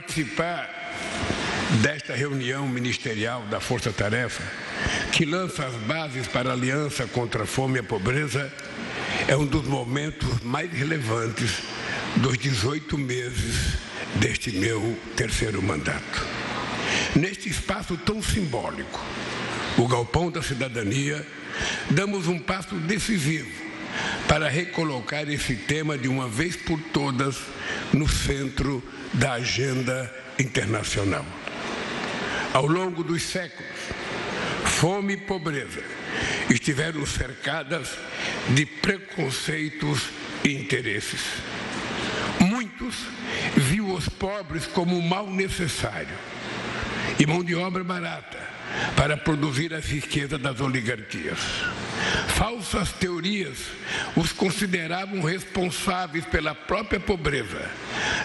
Participar desta reunião ministerial da Força Tarefa, que lança as bases para a aliança contra a fome e a pobreza, é um dos momentos mais relevantes dos 18 meses deste meu terceiro mandato. Neste espaço tão simbólico, o Galpão da Cidadania, damos um passo decisivo para recolocar esse tema de uma vez por todas no centro da agenda internacional. Ao longo dos séculos, fome e pobreza estiveram cercadas de preconceitos e interesses. Muitos viam os pobres como um mal necessário e mão de obra barata para produzir as riquezas das oligarquias. Falsas teorias os consideravam responsáveis pela própria pobreza,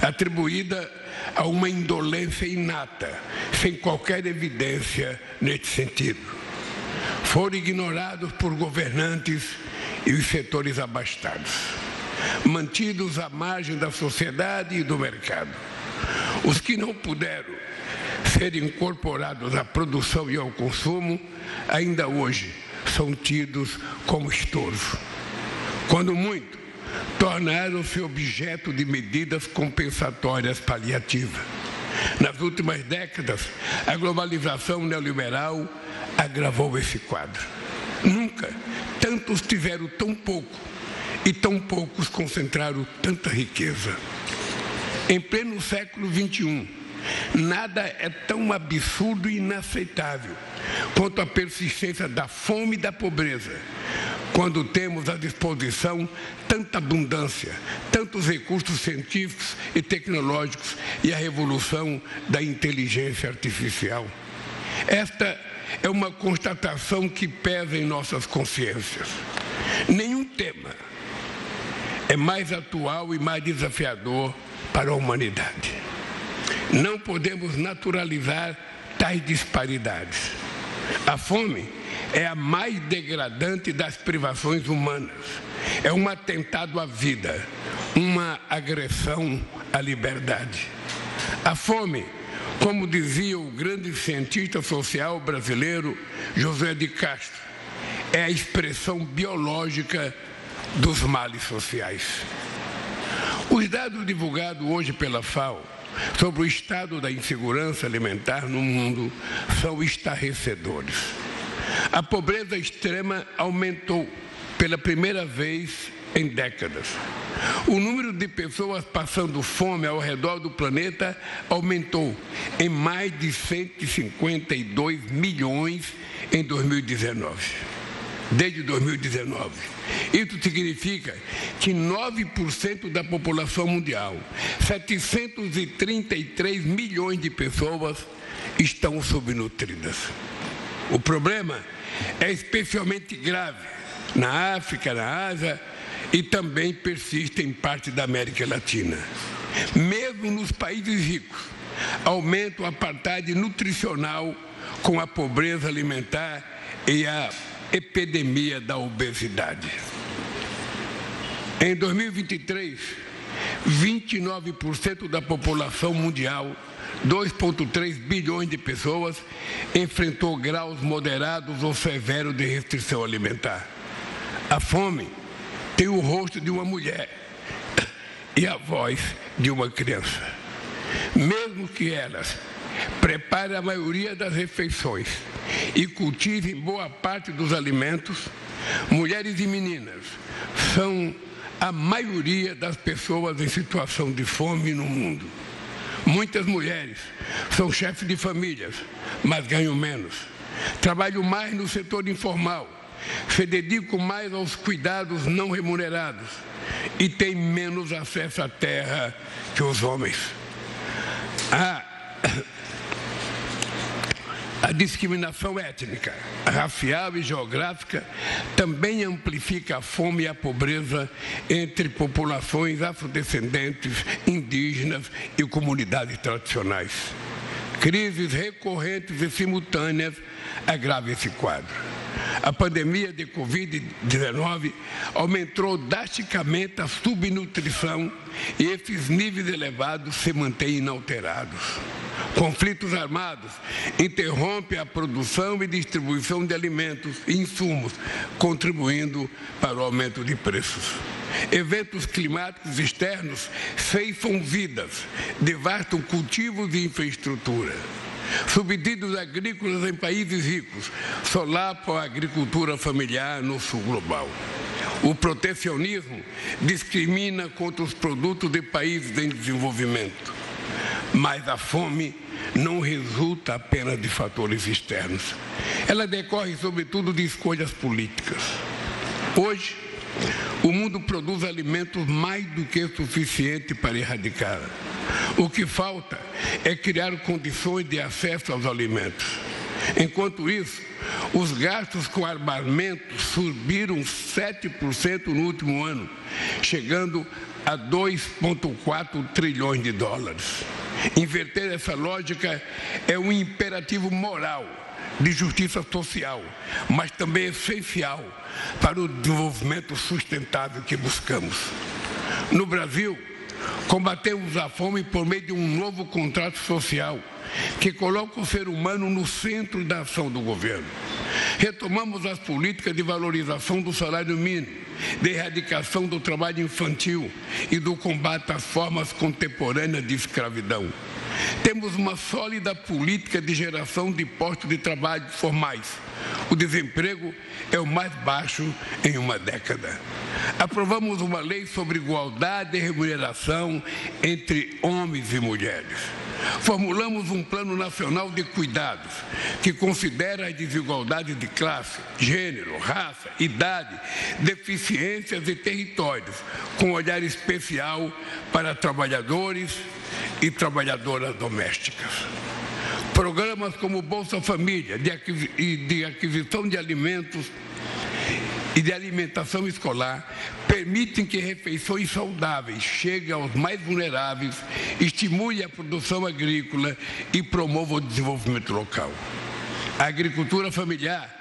atribuída a uma indolência inata, sem qualquer evidência nesse sentido. Foram ignorados por governantes e os setores abastados, mantidos à margem da sociedade e do mercado. Os que não puderam ser incorporados à produção e ao consumo, ainda hoje são tidos como estorvo. Quando muito, tornaram-se objeto de medidas compensatórias paliativas. Nas últimas décadas, a globalização neoliberal agravou esse quadro. Nunca tantos tiveram tão pouco e tão poucos concentraram tanta riqueza. Em pleno século XXI, nada é tão absurdo e inaceitável quanto a persistência da fome e da pobreza, quando temos à disposição tanta abundância, tantos recursos científicos e tecnológicos e a revolução da inteligência artificial. Esta é uma constatação que pesa em nossas consciências. Nenhum tema é mais atual e mais desafiador para a humanidade. Não podemos naturalizar tais disparidades. A fome é a mais degradante das privações humanas. É um atentado à vida, uma agressão à liberdade. A fome, como dizia o grande cientista social brasileiro José de Castro, é a expressão biológica dos males sociais. Os dados divulgados hoje pela FAO sobre o estado da insegurança alimentar no mundo são estarrecedores. A pobreza extrema aumentou pela primeira vez em décadas. O número de pessoas passando fome ao redor do planeta aumentou em mais de 152 milhões em 2019. Desde 2019. Isso significa que 9% da população mundial, 733 milhões de pessoas, estão subnutridas. O problema é especialmente grave na África, na Ásia e também persiste em parte da América Latina. Mesmo nos países ricos, aumenta o apartheid nutricional com a pobreza alimentar e a epidemia da obesidade. Em 2023, 29% da população mundial, 2,3 bilhões de pessoas, enfrentou graus moderados ou severos de restrição alimentar. A fome tem o rosto de uma mulher e a voz de uma criança. Mesmo que elas preparem a maioria das refeições e cultivem boa parte dos alimentos, mulheres e meninas são a maioria das pessoas em situação de fome no mundo. Muitas mulheres são chefes de famílias, mas ganham menos. Trabalham mais no setor informal, se dedicam mais aos cuidados não remunerados e têm menos acesso à terra que os homens. A discriminação étnica, racial e geográfica também amplifica a fome e a pobreza entre populações afrodescendentes, indígenas e comunidades tradicionais. Crises recorrentes e simultâneas agravam esse quadro. A pandemia de Covid-19 aumentou drasticamente a subnutrição e esses níveis elevados se mantêm inalterados. Conflitos armados interrompem a produção e distribuição de alimentos e insumos, contribuindo para o aumento de preços. Eventos climáticos externos ceifam vidas, devastam cultivos e infraestrutura. Subsídios agrícolas em países ricos solapam a agricultura familiar no sul global. O protecionismo discrimina contra os produtos de países em desenvolvimento. Mas a fome não resulta apenas de fatores externos. Ela decorre, sobretudo, de escolhas políticas. Hoje, o mundo produz alimentos mais do que suficiente para erradicar. O que falta é criar condições de acesso aos alimentos. Enquanto isso, os gastos com armamento subiram 7% no último ano, chegando a 2,4 trilhões de dólares. Inverter essa lógica é um imperativo moral de justiça social, mas também essencial para o desenvolvimento sustentável que buscamos. No Brasil, combatemos a fome por meio de um novo contrato social que coloca o ser humano no centro da ação do governo. Retomamos as políticas de valorização do salário mínimo, de erradicação do trabalho infantil e do combate às formas contemporâneas de escravidão. Temos uma sólida política de geração de postos de trabalho formais. O desemprego é o mais baixo em uma década. Aprovamos uma lei sobre igualdade de remuneração entre homens e mulheres. Formulamos um plano nacional de cuidados que considera as desigualdades de classe, gênero, raça, idade, deficiências e territórios, com olhar especial para trabalhadores e trabalhadoras domésticas. Programas como Bolsa Família, de aquisição de alimentos e de alimentação escolar permitem que refeições saudáveis cheguem aos mais vulneráveis, estimule a produção agrícola e promova o desenvolvimento local. A agricultura familiar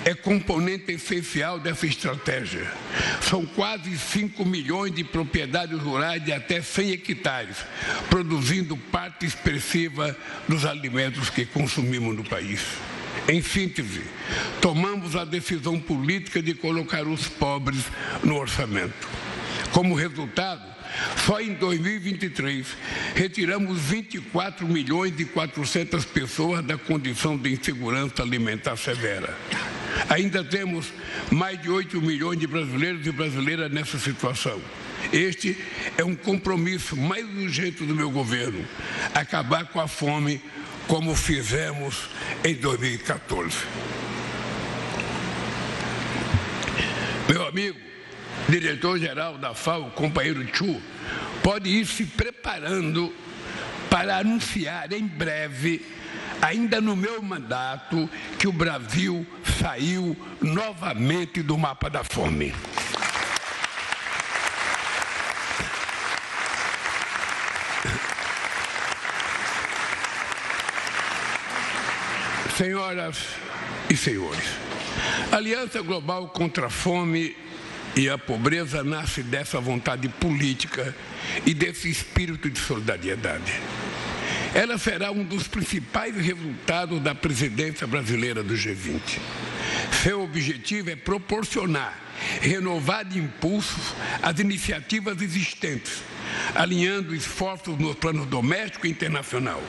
é componente essencial dessa estratégia. São quase 5 milhões de propriedades rurais de até 100 hectares, produzindo parte expressiva dos alimentos que consumimos no país. Em síntese, tomamos a decisão política de colocar os pobres no orçamento. Como resultado, só em 2023, retiramos 24 milhões e 400 pessoas da condição de insegurança alimentar severa. Ainda temos mais de 8 milhões de brasileiros e brasileiras nessa situação. Este é um compromisso mais urgente do meu governo, acabar com a fome como fizemos em 2014. Meu amigo, diretor-geral da FAO, companheiro Chu, pode ir se preparando para anunciar em breve, ainda no meu mandato, que o Brasil saiu novamente do mapa da fome. Senhoras e senhores, a Aliança Global contra a Fome e a Pobreza nasce dessa vontade política e desse espírito de solidariedade. Ela será um dos principais resultados da presidência brasileira do G20. Seu objetivo é proporcionar renovado impulso às iniciativas existentes, alinhando esforços nos planos doméstico e internacional.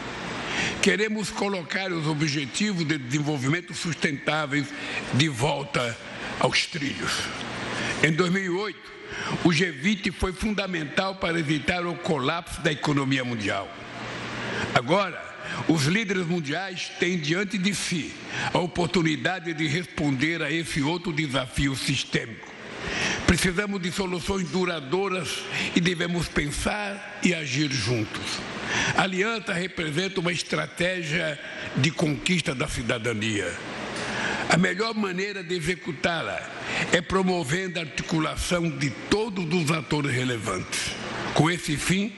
Queremos colocar os objetivos de desenvolvimento sustentáveis de volta aos trilhos. Em 2008, o G20 foi fundamental para evitar o colapso da economia mundial. Agora, os líderes mundiais têm diante de si a oportunidade de responder a esse outro desafio sistêmico. Precisamos de soluções duradouras e devemos pensar e agir juntos. A aliança representa uma estratégia de conquista da cidadania. A melhor maneira de executá-la é promovendo a articulação de todos os atores relevantes. Com esse fim,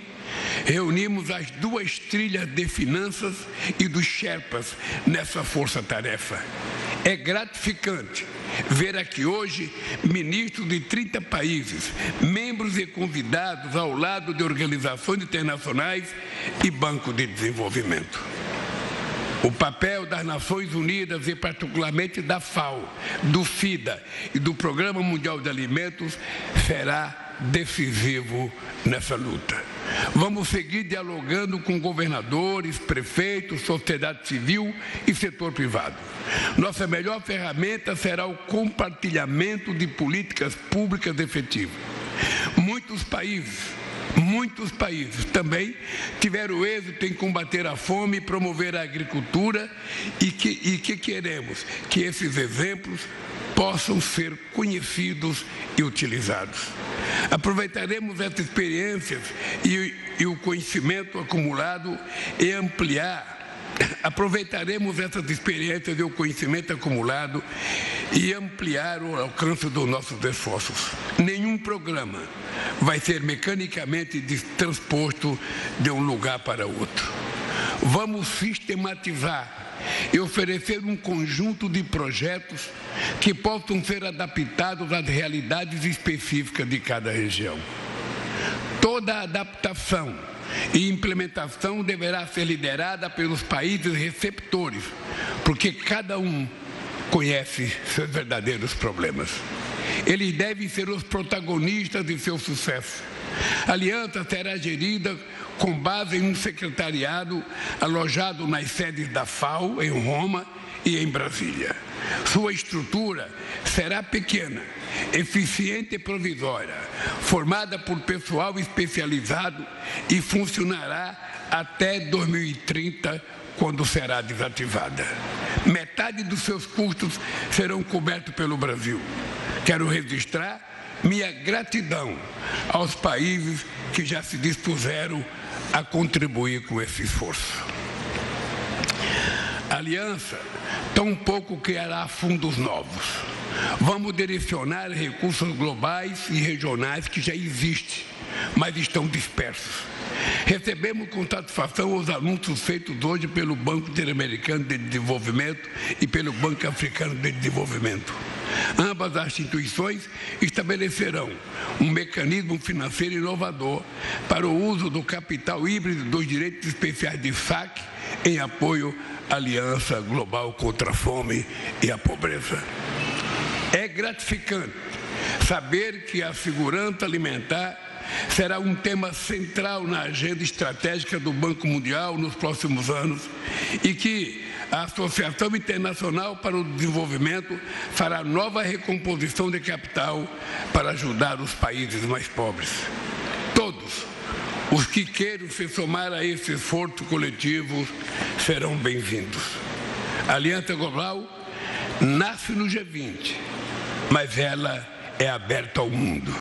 reunimos as duas trilhas de finanças e dos Sherpas nessa força-tarefa. É gratificante ver aqui hoje ministros de 30 países, membros e convidados ao lado de organizações internacionais e Banco de Desenvolvimento. O papel das Nações Unidas e particularmente da FAO, do FIDA e do Programa Mundial de Alimentos será decisivo nessa luta. Vamos seguir dialogando com governadores, prefeitos, sociedade civil e setor privado. Nossa melhor ferramenta será o compartilhamento de políticas públicas efetivas. Muitos países também tiveram êxito em combater a fome e promover a agricultura e que queremos que esses exemplos possam ser conhecidos e utilizados. Aproveitaremos essas experiências e o conhecimento acumulado e ampliar. Aproveitaremos essas experiências e o conhecimento acumulado e ampliar o alcance dos nossos esforços. Nenhum programa vai ser mecanicamente transposto de um lugar para outro. Vamos sistematizar e oferecer um conjunto de projetos que possam ser adaptados às realidades específicas de cada região. Toda adaptação e implementação deverá ser liderada pelos países receptores, porque cada um conhece seus verdadeiros problemas. Eles devem ser os protagonistas de seu sucesso. A aliança será gerida com base em um secretariado alojado nas sedes da FAO, em Roma e em Brasília. Sua estrutura será pequena, eficiente e provisória, formada por pessoal especializado e funcionará até 2030, quando será desativada. Metade dos seus custos serão cobertos pelo Brasil. Quero registrar minha gratidão aos países que já se dispuseram a contribuir com esse esforço. A aliança tampouco criará fundos novos. Vamos direcionar recursos globais e regionais que já existem, mas estão dispersos. Recebemos com satisfação os anúncios feitos hoje pelo Banco Interamericano de Desenvolvimento e pelo Banco Africano de Desenvolvimento. Ambas as instituições estabelecerão um mecanismo financeiro inovador para o uso do capital híbrido dos direitos especiais de saque em apoio à Aliança Global contra a Fome e a Pobreza. É gratificante saber que a segurança alimentar será um tema central na agenda estratégica do Banco Mundial nos próximos anos e que a Associação Internacional para o Desenvolvimento fará nova recomposição de capital para ajudar os países mais pobres. Todos os que queiram se somar a esse esforço coletivo serão bem-vindos. A Aliança Global nasce no G20, mas ela é aberta ao mundo.